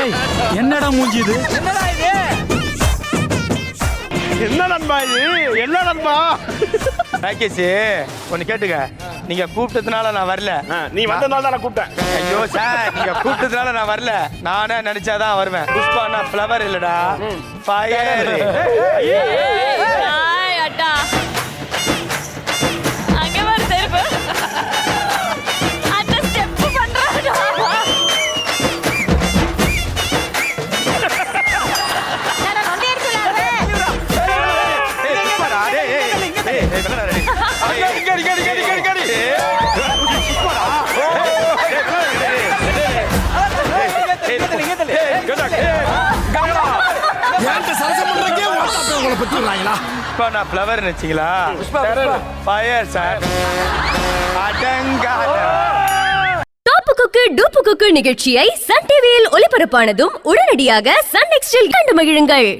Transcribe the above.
டேய் என்னடா மூஞ்சி இது? என்னடா இது? என்ன நண்பா இது? என்ன நண்பா? ராகேஷ் ஒன்னு கேட்டுக்க, நீங்க கூப்பிட்டதுனால நான் வரல. நீ வந்ததுனால தான் நான் கூப்பிட்டேன். ஐயோ சார், நீங்க கூப்பிட்டதுனால நான் வரல. நானே நினைச்சாதான் வருவேன். புஷ்பானா ஃப்ளவர் இல்லடா, ஃபயர். அட்டா அங்க வர தெருப்பு அட்ட ஸ்டெப் பண்றாடா. நான் கொண்டே இருக்கலாமே. புஷ்பா நான் ஃப்ளவர் நினைச்சீங்களா? Fire sir. Top cook dupe cook நிகழ்ச்சியை சன் டிவியில் ஒளிபரப்பானதும் உடனடியாக சன் நெக்ஸ்டில் கண்டு மகிழுங்கள்.